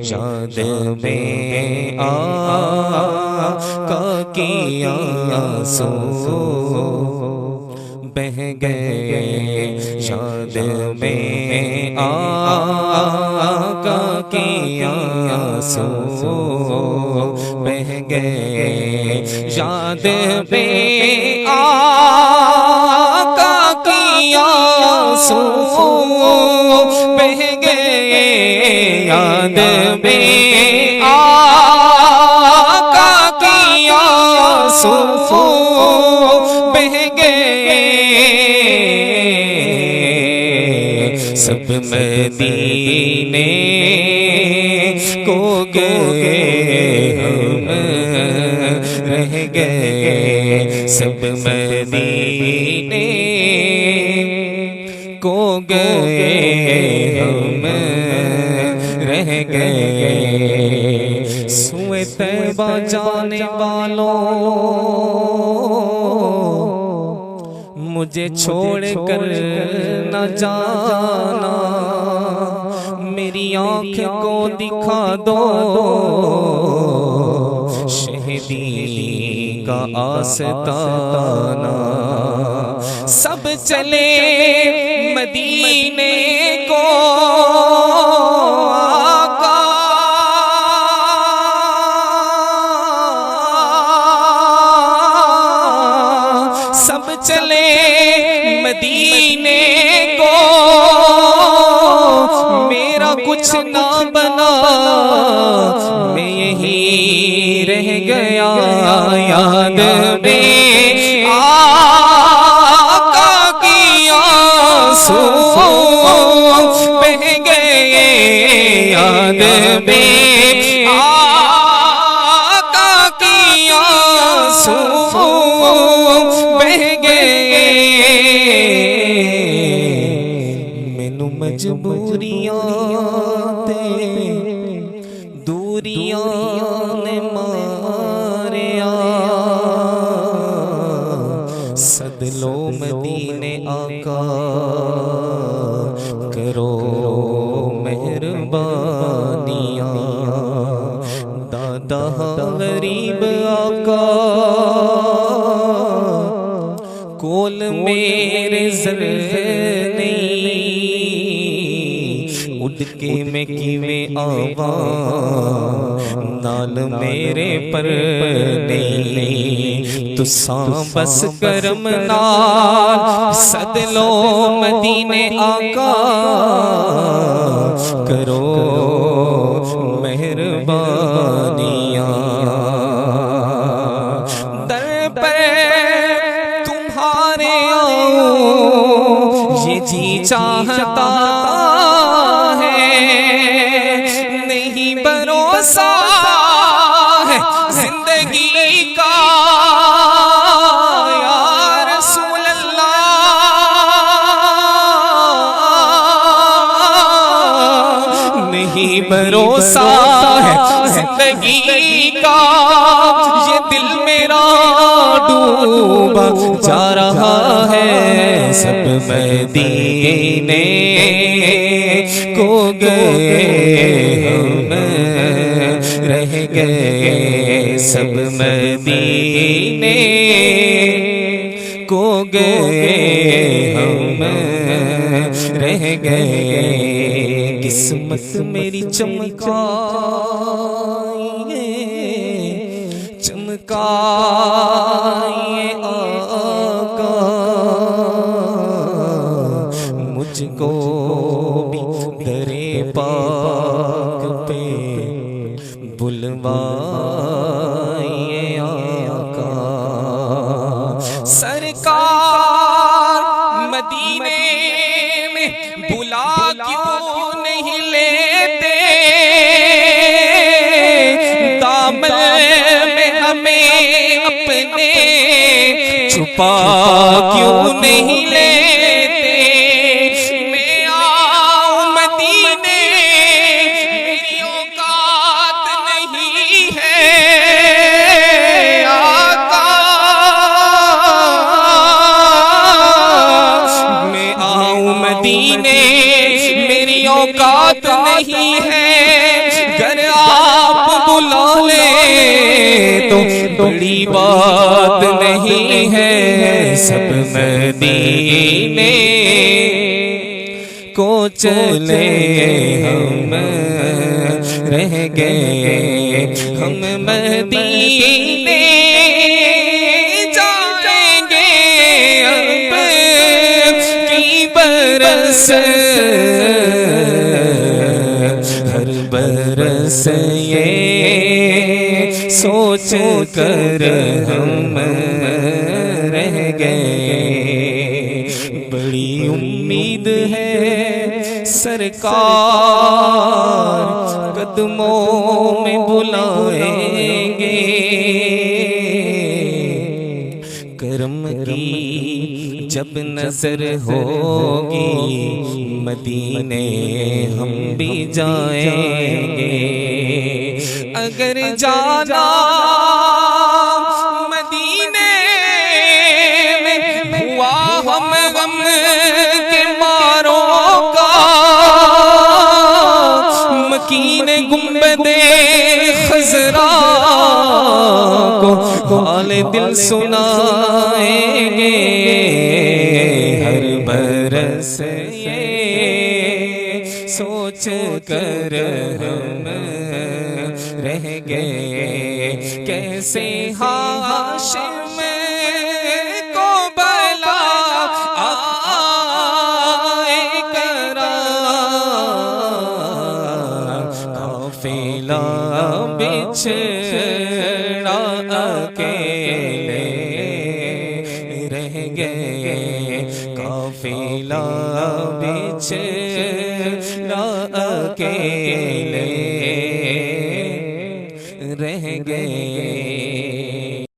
یاد میں آقا کی آنسو بہ گئے، یاد میں آقا کی آنسو بہ گئے، یاد میں آقا کی آنسو بہ گئے، یاد میں آقا کی آنسو بہ گئے، سب مدینے کو گئے ہم رہ گئے، سب مدینے کو گئے ہم رہ گئے، سوئے طیبہ جانے والوں مجھے چھوڑ کر نہ جانا، میری آنکھ کو دکھا دو شہیدی کا آستانہ، سب چلے مدینے کو آقا، سب چلے مدینے کو، میرا کچھ نہ بنا میں یہی رہ گیا، یاد میں آقا کی آنسو بہ گئے، یاد میں آقا کی آنسو بہ گئے، مینوں مجبوریاں تے دوریاں نے ماریا، سد لو مدینے آقا کرو مہربانیاں، دادا غریب آقا کول میرے زر نہیں، اٹھ کے میں کیویں آواں نال میرے پر نہیں، تساں بس کرم نال سد لو مدینے آقا کرو مہربانیاں، در پر تمہارے آؤں یہ جی چاہتا ہے، نہیں بھروسہ ہے زندگی کا، یا رسول اللہ، نہیں بھروسہ ہے زندگی کا، یہ دل میرا ڈوبا جا رہا ہے، سب مدینے کو گئے ہم رہ گئے، سب مدینے کو گئے ہم رہ گئے، قسمت میری چمکائیے چمکائیے آقا، مجھ کو بھی درے پاک پہ بلوائیے آقا، سرکار مدینے میں بلا کیوں نہیں لیتے، دامن میں ہمیں اپنے چھپا کیوں نہیں لیتے، میں آؤں مدینے میری اوقات نہیں ہے آقا، میں آؤں مدینے میری اوقات نہیں ہے، گر تو بڑی بات نہیں ہے، سب مدینے کو چلے ہم رہ گئے، ہم مدینے جائیں گے اب کی برس، ہر برس یہ سوچ کر ہم رہ گئے۔ بڑی امید ہے سرکار قدموں میں بلائیں گے، کرم کی جب نظر ہوگی مدینے ہم بھی جائیں گے۔ اگر جانا مدینے میں ہوا ہم غم کے ماروں کا، مکین گنبد خضرا کو حال دل سنائیں گے، ہر برس یہ سوچ کر ہم رہ گئے، کیسے ہاشم کو بلا آئے کرا، قافلہ بچھڑا اکیلے رہ گئے، قافلہ بچھڑا اکیلے رہ گئے۔